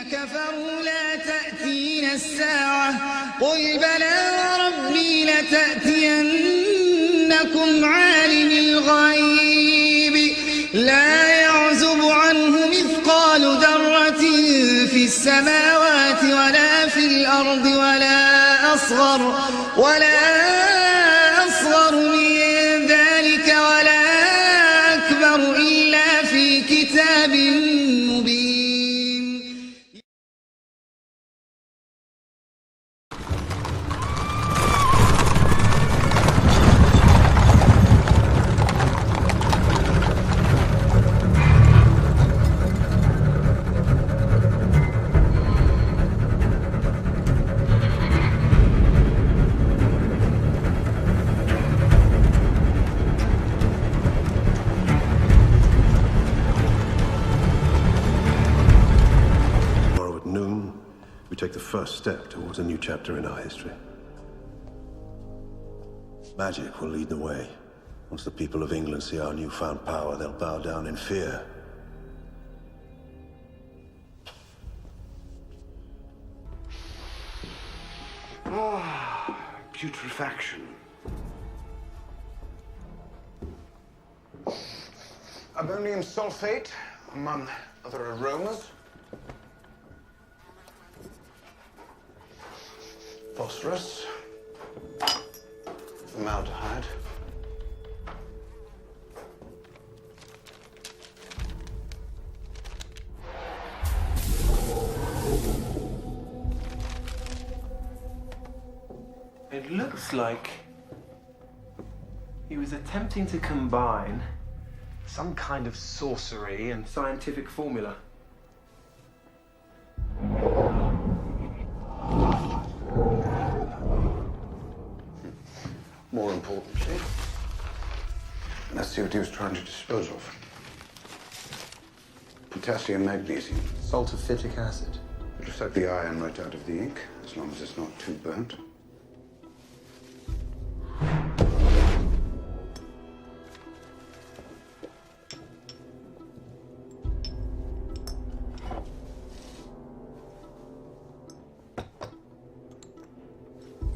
كفروا لا تأتينا الساعة قل بلى وربي لتأتينكم عالم الغيب لا يعزب عنه مثقال ذرة في السماوات ولا في الأرض ولا أصغر من ذلك ولا أكبر إلا في كتاب مبين. Take the first step towards a new chapter in our history. Magic will lead the way. Once the people of England see our newfound power, they'll bow down in fear. Putrefaction. Ammonium sulfate, among other aromas. Phosphorus, formaldehyde, it looks like he was attempting to combine some kind of sorcery and scientific formula. More importantly, let's see what he was trying to dispose of. Potassium magnesium. Sulfuric acid. It looks like the iron right out of the ink, as long as it's not too burnt.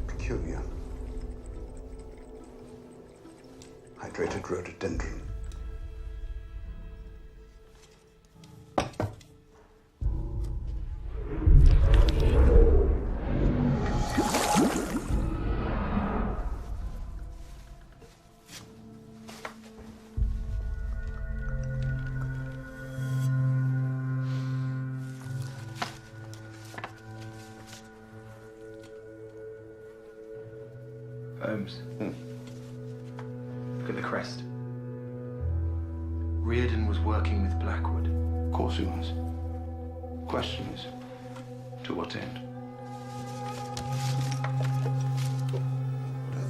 Peculiar. Hydrated rhododendron. Holmes. Look at the crest. Reardon was working with Blackwood. Of course he was. Question is, to what end?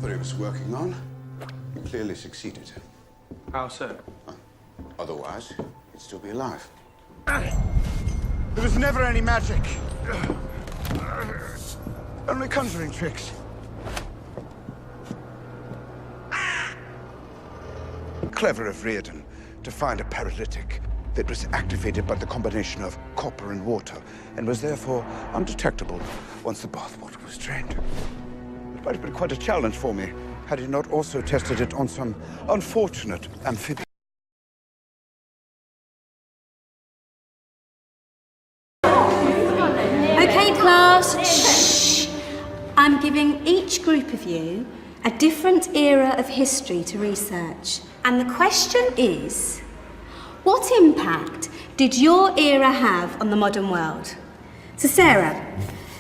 Whatever he was working on, he clearly succeeded. How so? Otherwise, he'd still be alive. There was never any magic. Only conjuring tricks. Clever of Reardon to find a paralytic that was activated by the combination of copper and water and was therefore undetectable once the bathwater was drained. It might have been quite a challenge for me had he not also tested it on some unfortunate amphibian. Okay, class, shh. I'm giving each group of you a different era of history to research. And the question is, what impact did your era have on the modern world? So Sarah,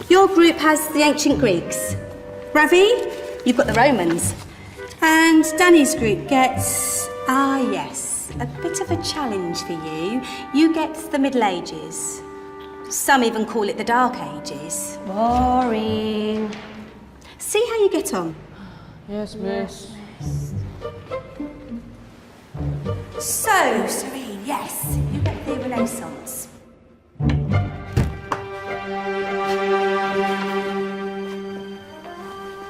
your group has the ancient Greeks. Ravi, you've got the Romans. And Danny's group gets, yes, a bit of a challenge for you. You get the Middle Ages. Some even call it the Dark Ages. Boring. See how you get on. Yes, miss. So, Serene, yes, you get the Renaissance.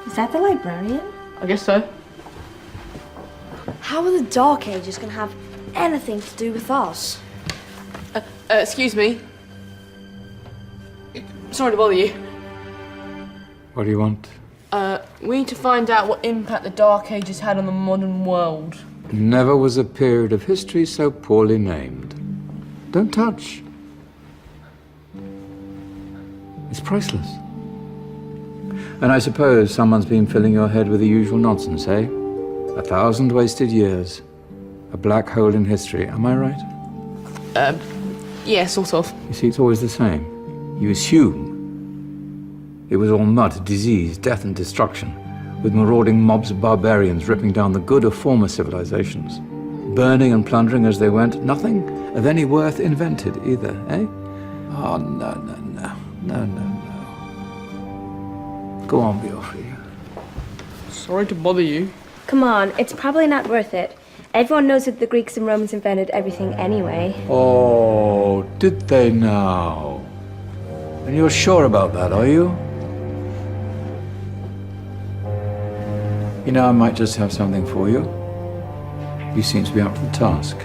Is that the librarian? I guess so. How are the Dark Ages going to have anything to do with us? Excuse me. Sorry to bother you. What do you want? We need to find out what impact the Dark Ages had on the modern world. Never was a period of history so poorly named. Don't touch. It's priceless. And I suppose someone's been filling your head with the usual nonsense, eh? 1,000 wasted years. A black hole in history, am I right? Yeah, sort of. You see, it's always the same. You assume it was all mud, disease, death and destruction, with marauding mobs of barbarians ripping down the good of former civilizations, burning and plundering as they went. Nothing of any worth invented either, eh? Oh, no. Go on, Beofrey. Sorry to bother you. Come on, it's probably not worth it. Everyone knows that the Greeks and Romans invented everything anyway. Oh, did they now? And you're sure about that, are you? You know, I might just have something for you. You seem to be up to the task.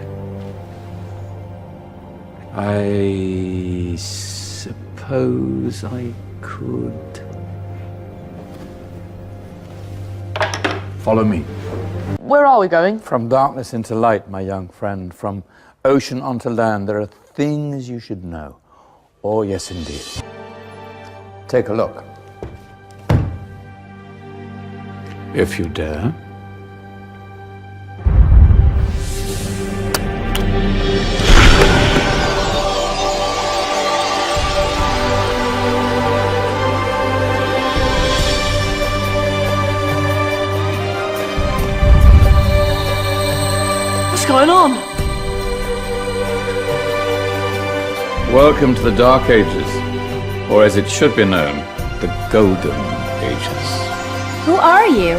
I suppose I could... Follow me. Where are we going? From darkness into light, my young friend. From ocean onto land, there are things you should know. Oh, yes, indeed. Take a look. If you dare. What's going on? Welcome to the Dark Ages, or as it should be known, the Golden Ages. Who are you?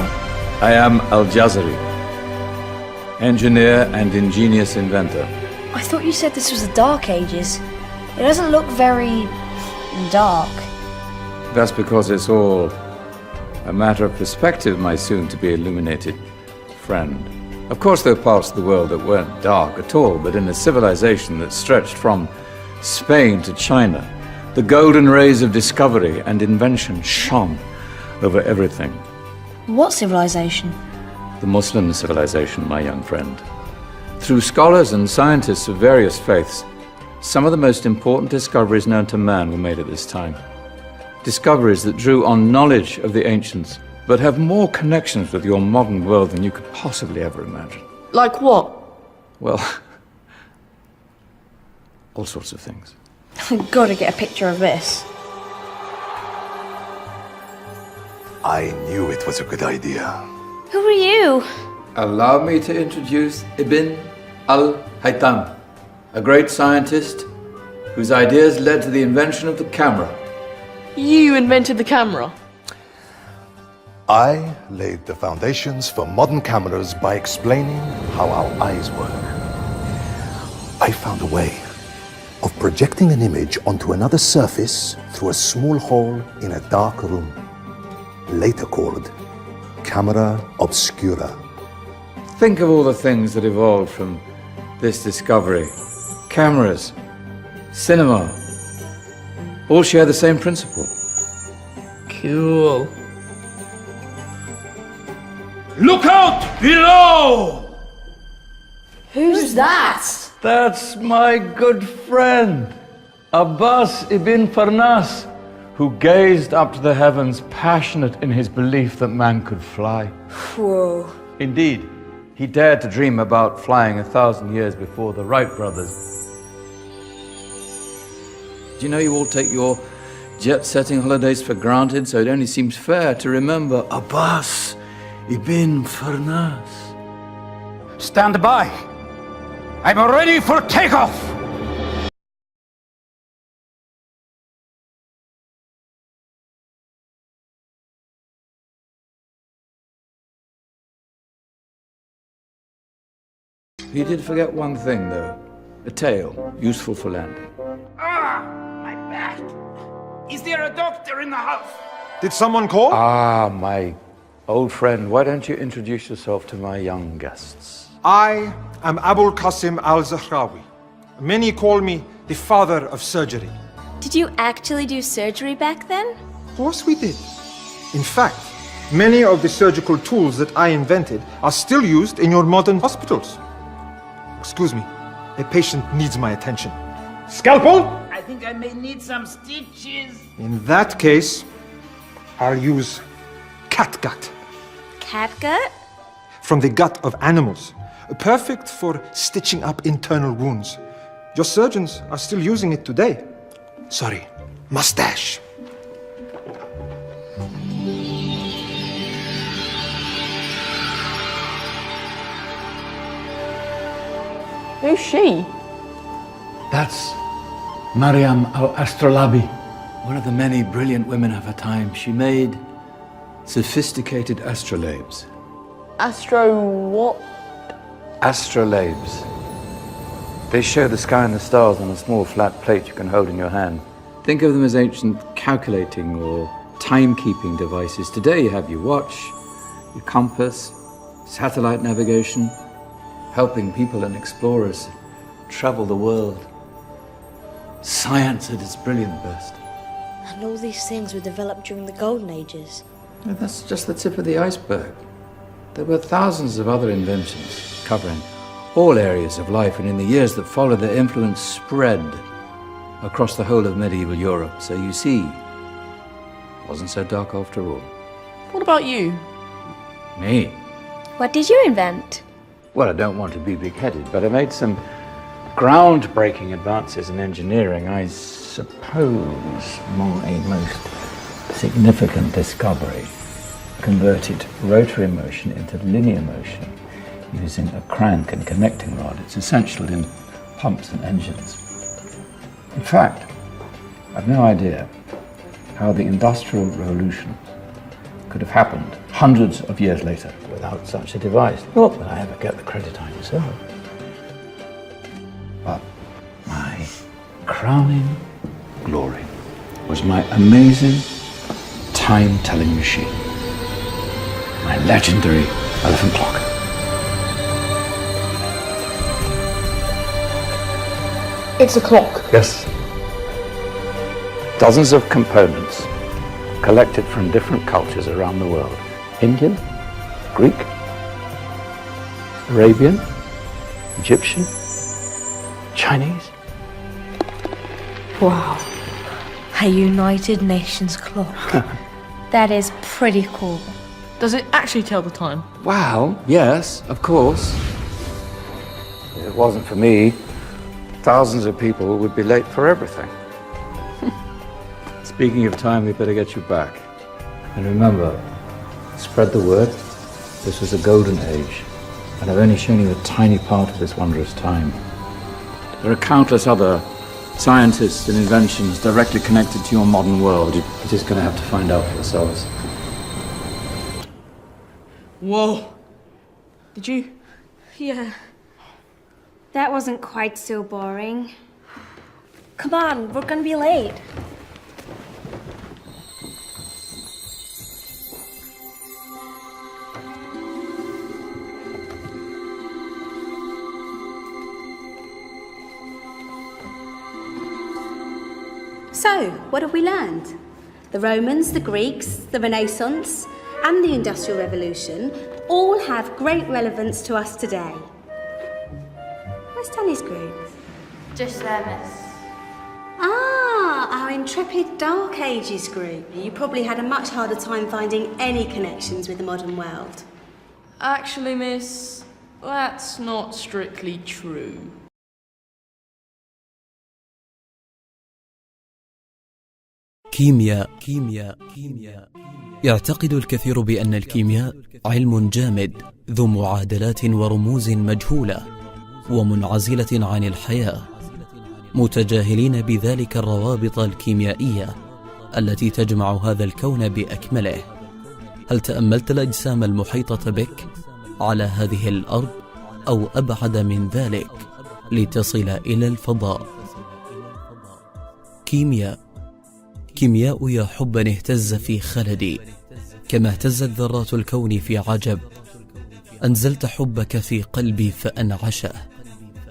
I am Al-Jazari, engineer and ingenious inventor. I thought you said this was the Dark Ages. It doesn't look very... dark. That's because it's all a matter of perspective, my soon-to-be illuminated friend. Of course, there are parts of the world that weren't dark at all, but in a civilization that stretched from Spain to China, the golden rays of discovery and invention shone over everything. What civilization? The Muslim civilization, my young friend. Through scholars and scientists of various faiths, some of the most important discoveries known to man were made at this time. Discoveries that drew on knowledge of the ancients, but have more connections with your modern world than you could possibly ever imagine. Like what? Well, all sorts of things. I've got to get a picture of this. I knew it was a good idea. Who are you? Allow me to introduce Ibn al-Haytham, a great scientist whose ideas led to the invention of the camera. You invented the camera? I laid the foundations for modern cameras by explaining how our eyes work. I found a way of projecting an image onto another surface through a small hole in a dark room, later called camera obscura. Think of all the things that evolved from this discovery. Cameras, cinema, all share the same principle. Cool. Look out below! Who's that? That's my good friend, Abbas ibn Farnas, who gazed up to the heavens, passionate in his belief that man could fly. Whoa. Indeed, he dared to dream about flying 1,000 years before the Wright brothers. Do you know you all take your jet-setting holidays for granted, so it only seems fair to remember Abbas ibn Farnas. Stand by. I'm ready for takeoff. He did forget one thing, though. A tail, useful for landing. Ah, my back. Is there a doctor in the house? Did someone call? Ah, my old friend, why don't you introduce yourself to my young guests? I am Abul Qasim al-Zahrawi. Many call me the father of surgery. Did you actually do surgery back then? Of course we did. In fact, many of the surgical tools that I invented are still used in your modern hospitals. Excuse me, a patient needs my attention. Scalpel? I think I may need some stitches. In that case, I'll use catgut. Catgut? From the gut of animals. Perfect for stitching up internal wounds. Your surgeons are still using it today. Sorry, mustache. Who's she? That's Maryam al-Astrolabi, one of the many brilliant women of her time. She made sophisticated astrolabes. Astro what? Astrolabes. They show the sky and the stars on a small flat plate you can hold in your hand. Think of them as ancient calculating or timekeeping devices. Today you have your watch, your compass, satellite navigation, helping people and explorers travel the world. Science at its brilliant best. And all these things were developed during the Golden Ages. And that's just the tip of the iceberg. There were thousands of other inventions covering all areas of life, and in the years that followed, their influence spread across the whole of medieval Europe. So you see, it wasn't so dark after all. What about you? Me? What did you invent? Well, I don't want to be big-headed, but I made some groundbreaking advances in engineering. I suppose my most significant discovery converted rotary motion into linear motion using a crank and connecting rod. It's essential in pumps and engines. In fact, I've no idea how the Industrial Revolution could have happened hundreds of years later without such a device. Not that I ever get the credit I deserve. But my crowning glory was my amazing time-telling machine. My legendary elephant clock. It's a clock. Yes. Dozens of components collected from different cultures around the world. Indian, Greek, Arabian, Egyptian, Chinese. Wow. A United Nations clock. That is pretty cool. Does it actually tell the time? Wow, yes, of course. If it wasn't for me, thousands of people would be late for everything. Speaking of time, we better get you back. And remember, spread the word. This was a golden age, and I've only shown you a tiny part of this wondrous time. There are countless other scientists and inventions directly connected to your modern world. You're just going to have to find out for yourselves. Whoa. Did you? Yeah. That wasn't quite so boring. Come on, we're gonna be late. So, what have we learned? The Romans, the Greeks, the Renaissance, and the Industrial Revolution all have great relevance to us today. Where's Danny's group? Just there, miss. Ah, our intrepid Dark Ages group. You probably had a much harder time finding any connections with the modern world. Actually, miss, that's not strictly true. كيمياء. يعتقد الكثير بأن الكيمياء علم جامد ذو معادلات ورموز مجهولة ومنعزلة عن الحياة، متجاهلين بذلك الروابط الكيميائية التي تجمع هذا الكون بأكمله. هل تأملت الأجسام المحيطة بك على هذه الأرض أو أبعد من ذلك لتصل إلى الفضاء؟ كيمياء يا حبا اهتز في خلدي كما اهتزت ذرات الكون في عجب. أنزلت حبك في قلبي فأنعشه،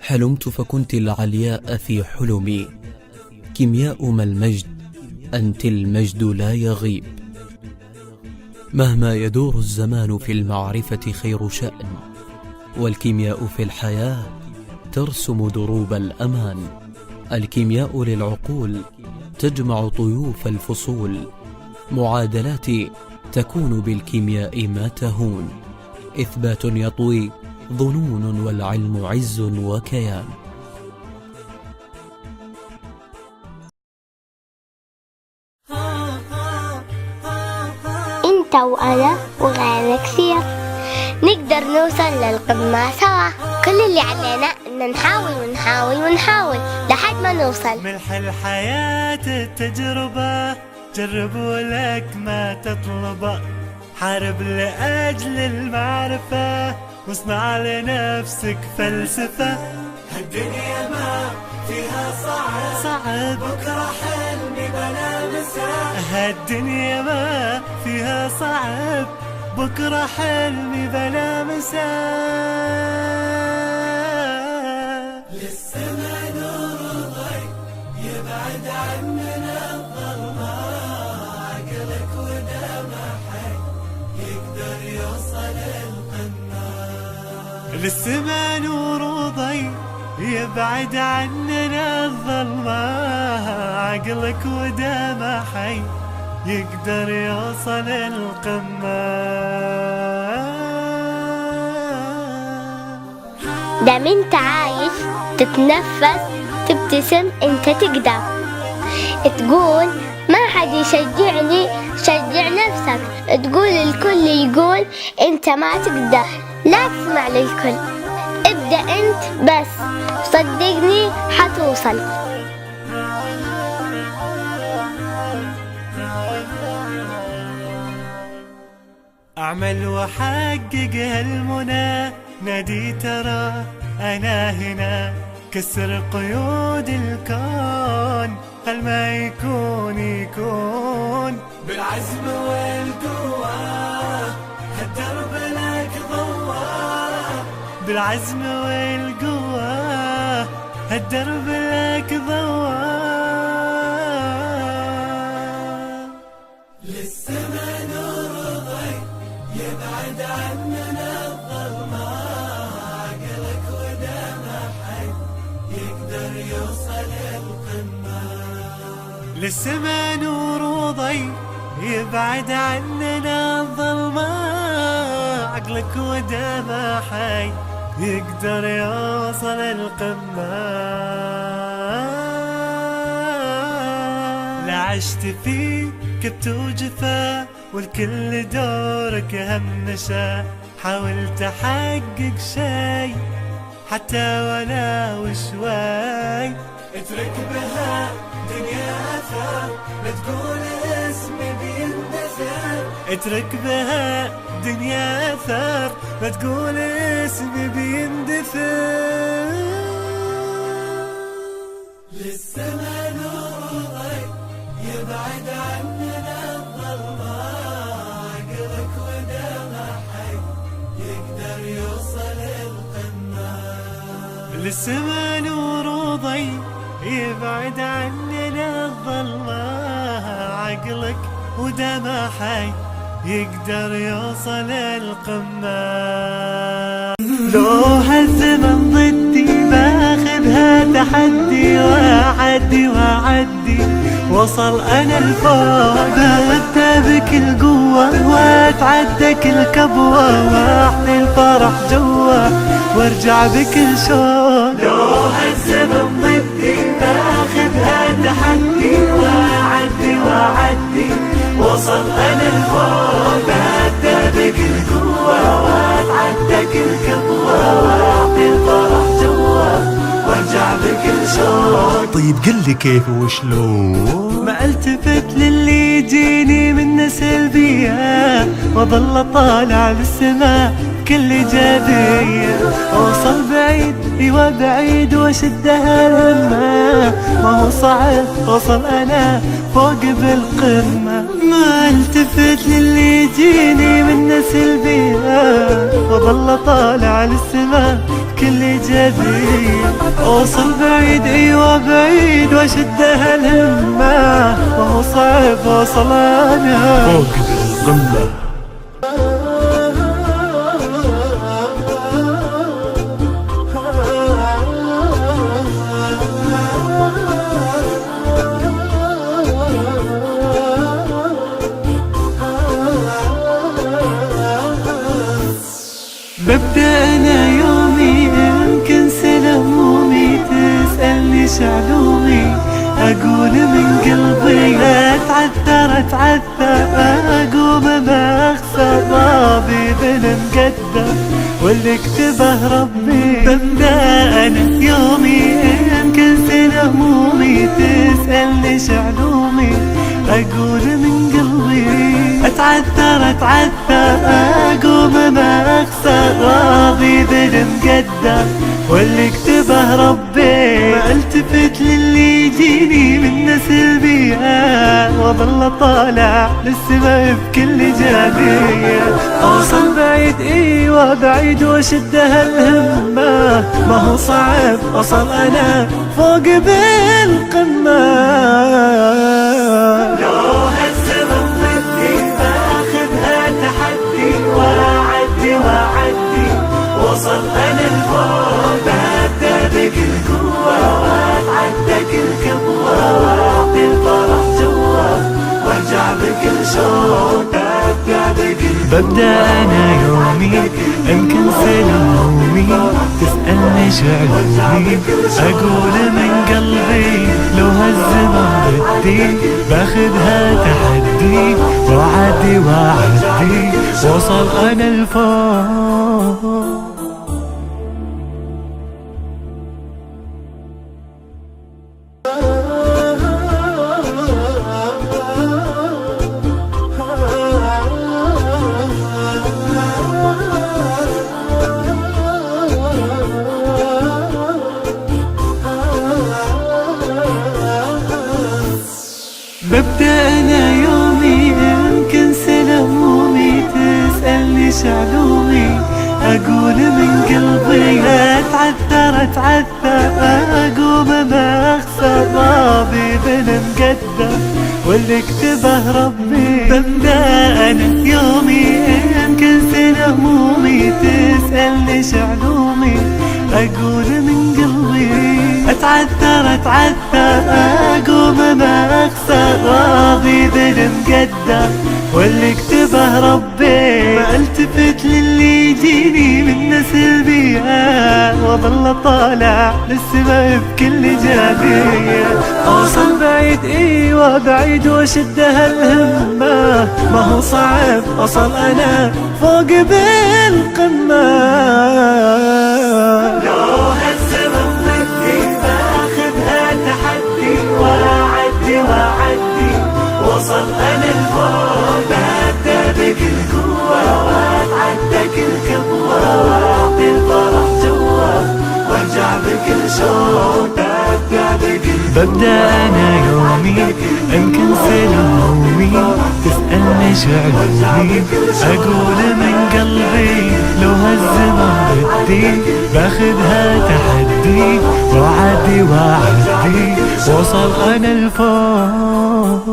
حلمت فكنت العلياء في حلمي. الكيمياء ما المجد، أنت المجد لا يغيب. مهما يدور الزمان في المعرفة خير شأن، والكيمياء في الحياة ترسم دروب الأمان. الكيمياء للعقول تجمع طيوف الفصول، معادلاتي تكون بالكيمياء ما تهون. إثبات يطوي ظنون والعلم عز وكيان. انت وانا وغيرنا كثير نقدر نوصل للقمة سوا. كل اللي علينا ان نحاول ونحاول ونحاول لحد ما نوصل. ملح الحياة التجربة، جرب ولك ما تطلبه. حارب لأجل المعرفة واصنع لنفسك فلسفة. هالدنيا ما فيها صعب بكرة حلمي بلا مساء. هالدنيا ما فيها صعب بكرة حلمي بلا مساء. للسما نور ضي يبعد عننا الظلمة. عقلك ودمع حي يقدر يوصل القمة. للسما نور ضي يبعد عننا الظلمة. عقلك ودمع حي يقدر يوصل القمة. دام انت عايش تتنفس تبتسم انت تقدر. تقول ما حد يشجعني، شجع نفسك. تقول الكل يقول انت ما تقدر، لا تسمع للكل، ابدأ انت بس، صدقني حتوصل. أعمل وحقق هالمنى. نادي ترى أنا هنا. كسر قيود الكون، خل ما يكون يكون. بالعزم والقوة هالدرب لك ضواه. بالعزم والقوة هالدرب لك ضواه. للسما نور ضي يبعد عننا الظلمة. عقلك ودمع حي يقدر يوصل القمة. للسما نور ضي يبعد عننا الظلمة. عقلك ودمع حي يقدر يوصل القمة. لا عشت فيه كبت وجفا والكل دورك هم نشا. حاولت احقق شي حتى ولو شوي. اترك بها دنيا اثار لا تقول اسمي بيندثر. اترك بها دنيا اثار لا تقول اسمي بيندثر. للسما نور ضي يبعد عننا الظلمة. عقلك ودمع حي يقدر يوصل القمة. للسما نور ضي يبعد عننا الظلمة. عقلك ودمع حي يقدر يوصل القمة. لو هالزمن ضدي باخذها تحدي واعدي واعدي. وصل انا الفوق ابدا بكل قوة واتعدى كل كبوة. واحمي الفرح جوا وارجع بكل شوق. لو هالزمن ضدي باخذها تحدي واعدي واعدي. وصل انا الفوق ابدا بكل قوة واتعدى كل كبوة. واحمي الفرح جوا وارجع بكل شوق. طيب قلي كيف وشلون؟ ما التفت للي يجيني من سلبية واظل طالع بالسماء كل ايجابية. اوصل بعيد ايوه بعيد واشدها الهمة. ما هو صعب اوصل انا فوق بالقمة. ما التفت للي يجيني من سلبية واظل طالع للسماء بكل جديد. اوصل بعيد ايوه بعيد واشدها الهمة، وهو صعب اوصل انا فوق القمة. ببدأ أنا يومي يمكن سنة همومي، تسألني شعلومي أقول من قلبي أتعثر أقوم ما أخسر راضي بالمقدر واللي كتبه ربي. ببدأ أنا يومي يمكن سنة همومي، تسألني شعلومي أقول من قلبي أتعثر أقوم ما أخسر راضي بالمقدر واللي كتبه ربي. ما التفت للي يجيني من نسل بيها، وظل طالع للسما بكل جابية. أوصل بعيد ايوه بعيد واشدها الهمة، ما هو صعب أوصل أنا فوق بالقمة. لو هالزمن ضدي باخذها تحدي، وأعدي وصل أنا الفوق. ببدأ بكل قوة وأتعدى كل كبوة، وأعطي الفرح جوا وارجع بكل شوق. ببدأ أنا يومي يمكن همومي، تسألني شعلومي أقول من قلبي لو هالزمان ردي باخذها تحدي، وأعدي وصل أنا الفوق. ببدأ أنا يومي يمكن سنة همومي، تسألني شعلومي أقول من قلبي أتعثر أقوم ما أخسر راضي بالمقدر واللي كتبه ربي. ببدأ أنا يومي يمكن سنة همومي، تسألني شعلومي أقول من قلبي أتعثر أقوم ما أخسر راضي بالمقدر واللي كتبه ربي. ما التفت للي يجيني من نسل بيها، وظل طالع للسما بكل جابية. أوصل بعيد ايوه بعيد واشدها الهمة، ما هو صعب أوصل أنا فوق بالقمة. لو هالزمن ضدي باخذها تحدي، وأعدي وصل أنا الفوق. ببدأ بكل قوة وأتعدى كل كبوة، وأعطي الفرح جوا وارجع بكل شوق. ببدأ أنا يومي يمكن همومي، تسألني شعلومي أقول من قلبي لو هالزمان ردي باخذها تحدي، وأعدي وصل أنا الفوق.